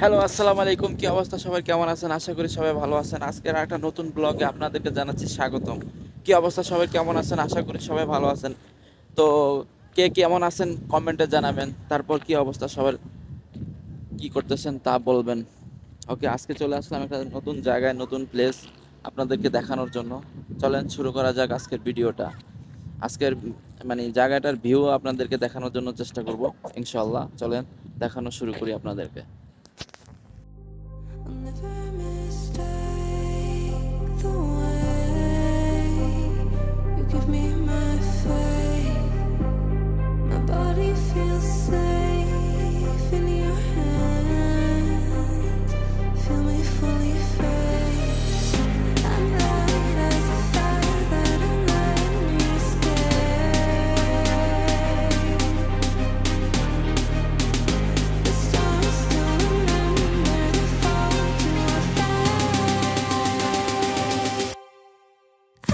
Hello, আসসালামু আলাইকুম। কি অবস্থা সবার? কেমন আছেন? আশা করি সবাই ভালো আছেন। আজকের একটা নতুন ব্লগে আপনাদেরকে জানাচ্ছি স্বাগতম। কি অবস্থা সবার? কেমন আছেন? আশা করি সবাই ভালো আছেন। তো কে কেমন আছেন কমেন্টে জানাবেন। তারপর কি অবস্থা সবার, কি করতেছেন তা বলবেন। ওকে, আজকে চলে আসলাম একটা নতুন জায়গায়, নতুন প্লেস আপনাদেরকে দেখানোর জন্য। চলেন শুরু করা যাক আজকের ভিডিওটা। আজকের মানে জায়গাটার ভিউ আপনাদেরকে দেখানোর জন্য চেষ্টা করব ইনশাআল্লাহ। চলেন দেখানো শুরু করি আপনাদেরকে। I'll never mistake the way you give me my faith. My body feels safe in your hands. Feel me fully fade. I'm light as a feather. Don't let me escape. The stars still remember the fall to our fate.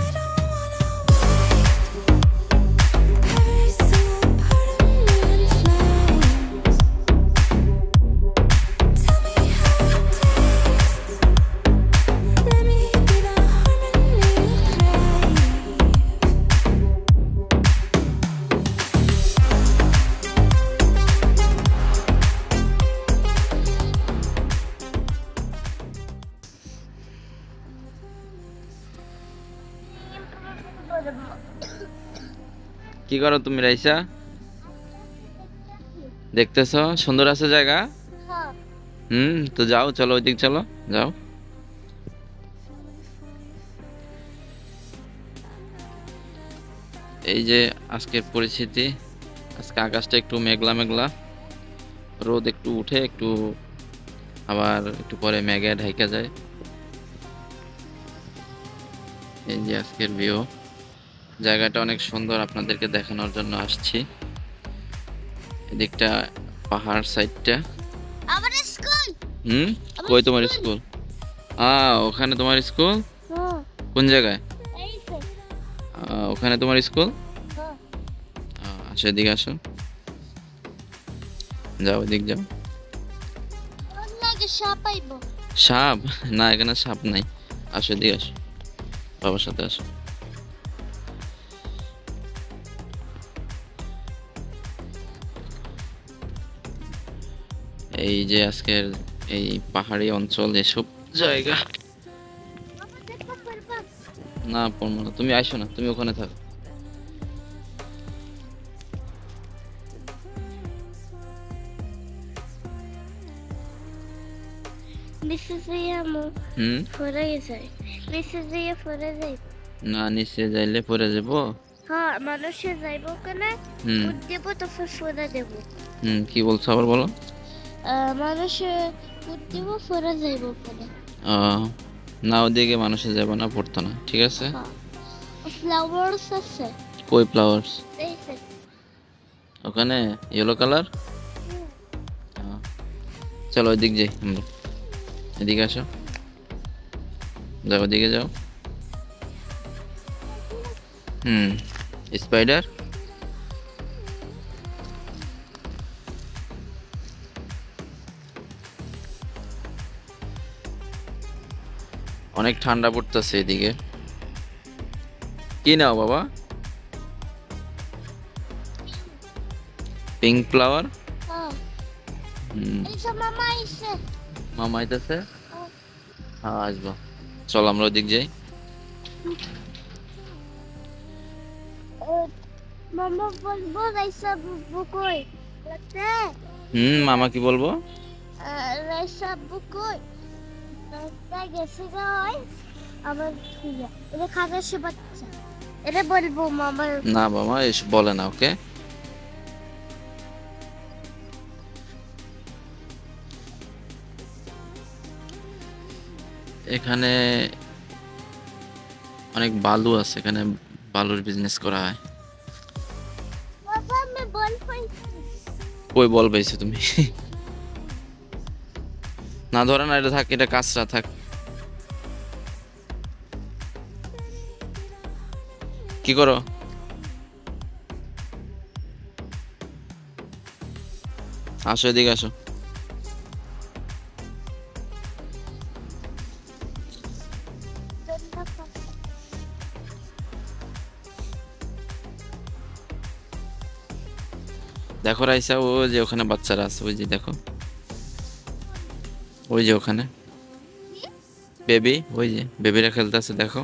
I don't wanna wait. Every single part of me in flames. Tell me how it tastes. Let me be the harmony you crave. কি করো তুমি রাইসা? দেখতেছো সুন্দর আছে জায়গা? তো যাও, চলো ওইদিক চলো, যাও। এই যে আজকের পরিস্থিতি। আজকে আকাশটা একটু মেঘলা মেঘলা, রোদ একটু উঠে একটু আবার একটু পরে মেঘে ঢাইকা যায়। এই যে আজকের ভিউ, জায়গাটা অনেক সুন্দর, আপনাদেরকে দেখানোর জন্য আসছি। এদিকটা পাহাড় সাইডটা। আমার স্কুল। কই তোমার স্কুল? ওখানে তোমার স্কুল? কোন জায়গায়? এই যে ওখানে তোমার স্কুল? আসো, এদিকে আসো, যাও এদিক যাও। ওর লাগে সাপ আইবো। সাপ? না, এখানে সাপ নাই। আসো এদিকে আসো, বাবার সাথে আসো। এই যে আজকের এই পাহাড়ি অঞ্চল, এসব জায়গা। বাবা দেখো পারবা। না পড়বো না, তুমি আইসো না, তুমি ওখানে থাকো। নিশ্চয়ই ফরে যায়। নিশ্চয়ই ফরে যায়। না, নিচে যাইলে পড়ে যাবো। হ্যাঁ, মানুষে যাইবো কেনে হুম ফুট দেব তারপর ফরে দেব। কি বলছো আবার বলো। মানুষে ফুট দেব ফরে যাইবো কেনে। না, ওদিকে মানুষে যাবো না, পড়তো না, ঠিক আছে। ফ্লাওয়ার্স আছে। কই ফ্লাওয়ার্স? এই যে ওখানে ইয়েলো কালার। চলো ওইদিক যাই আমরা, এদিকে আসো, যাও ওদিকে যাও। স্পাইডার। অনেক ঠান্ডা পড়তেছে এদিকে। কি নাও বাবা? Pink flower. হ্যাঁ, এই যে মামা আইছে। মামা আইতাছে? হ্যাঁ, আসবো। চল আমরা ওদিক যাই। মামা বলবো রাইসা বুকই লাগতে। মামা কি বলবো? রাইসা বুকই তা গেছে গায় আমার থুইয়া এটা খাবার সে বাচ্চা এটা বলবো মামার। না মামা এসব বলে না, ওকে। এখানে অনেক বালু আছে, এখানে বালুর বিজনেস করা হয়। বাবা আমি বল পাইছি। কই বল পাইছো তুমি? না ধরে না, এটা থাক, এটা কাঁচরা থাক। কি করো? আসো এদিকে আসো। দেখো রাইসা, ও যে ওখানে বাচ্চারা আছে, ওই যে দেখো, ওই যে ওখানে বেবি, ওই যে বেবিরা খেলতেছে, দেখো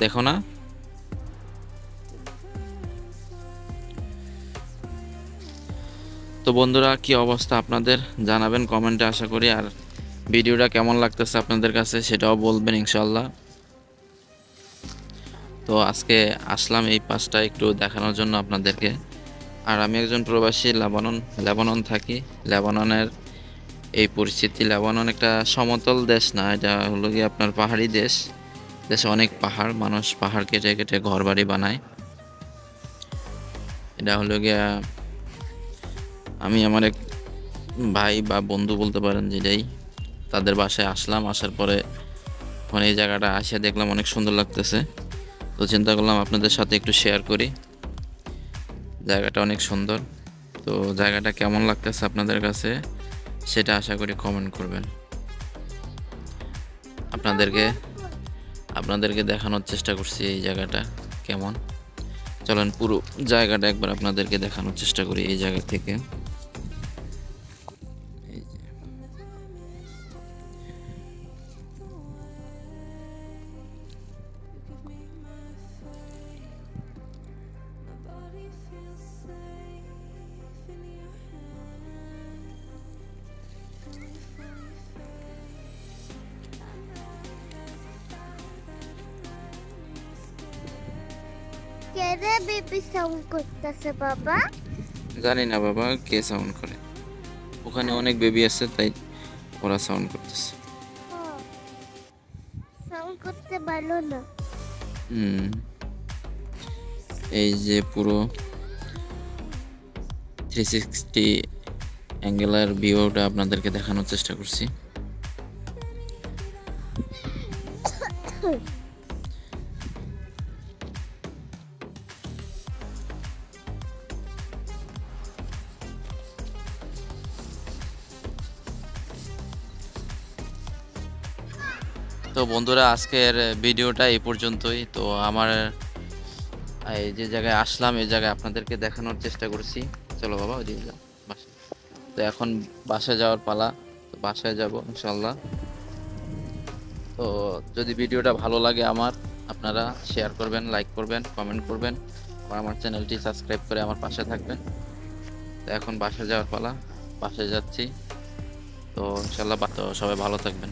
দেখো না। তো বন্ধুরা, কি অবস্থা আপনাদের জানাবেন কমেন্টে আশা করি। আর ভিডিওটা কেমন লাগতেছে আপনাদের কাছে সেটাও বলবেন ইনশাল্লাহ। তো আজকে আসলাম এই পাঁচটা একটু দেখানোর জন্য আপনাদেরকে। আর আমি একজন প্রবাসী, লেবানন থাকি। লেবাননের এই পরিস্থিতি, লেবানন একটা সমতল দেশ না, এটা হলো গিয়ে আপনার পাহাড়ি দেশ। দেশে অনেক পাহাড়, মানুষ পাহাড় কেটে কেটে ঘর বাড়ি বানায়। এটা হলো গিয়া আমি আমার এক ভাই বা বন্ধু বলতে পারেন, যেটাই, তাদের বাসায় আসলাম। আসার পরে ওখানে এই জায়গাটা আসে দেখলাম অনেক সুন্দর লাগতেছে। তো চিন্তা করলাম আপনাদের সাথে একটু শেয়ার করি। জায়গাটা অনেক সুন্দর। তো জায়গাটা কেমন লাগতেছে আপনাদের কাছে সেটা আশা করি কমেন্ট করবেন। আপনাদেরকে দেখানোর চেষ্টা করছি এই জায়গাটা কেমন। চলেন পুরো জায়গাটা একবার আপনাদেরকে দেখানোর চেষ্টা করি এই জায়গা থেকে। এই যে কেরে বেবি সাউন্ড করতেছে বাবা? জানি না বাবা কে সাউন্ড করে, ওখানে অনেক বেবি আছে তাই ওরা সাউন্ড করতেছে। সাউন্ড করতে ভালো না। এই যে পুরো 360 অ্যাঙ্গেলের ভিউটা আপনাদেরকে দেখানোর চেষ্টা করছি। তো বন্ধুরা, আজকের ভিডিওটা এই পর্যন্তই। তো আমার এই যে জায়গায় আসলাম এই জায়গায় আপনাদেরকে দেখানোর চেষ্টা করছি। চলো বাবা ওইদিকে যাও বাসায়। তো এখন বাসায় যাওয়ার পালা, তো বাসায় যাব ইনশাল্লাহ। তো যদি ভিডিওটা ভালো লাগে আপনারা শেয়ার করবেন, লাইক করবেন, কমেন্ট করবেন, আর আমার চ্যানেলটি সাবস্ক্রাইব করে আমার পাশে থাকবেন। তো এখন বাসায় যাওয়ার পালা, বাসায় যাচ্ছি। তো ইনশাল্লাহ তো সবাই ভালো থাকবেন।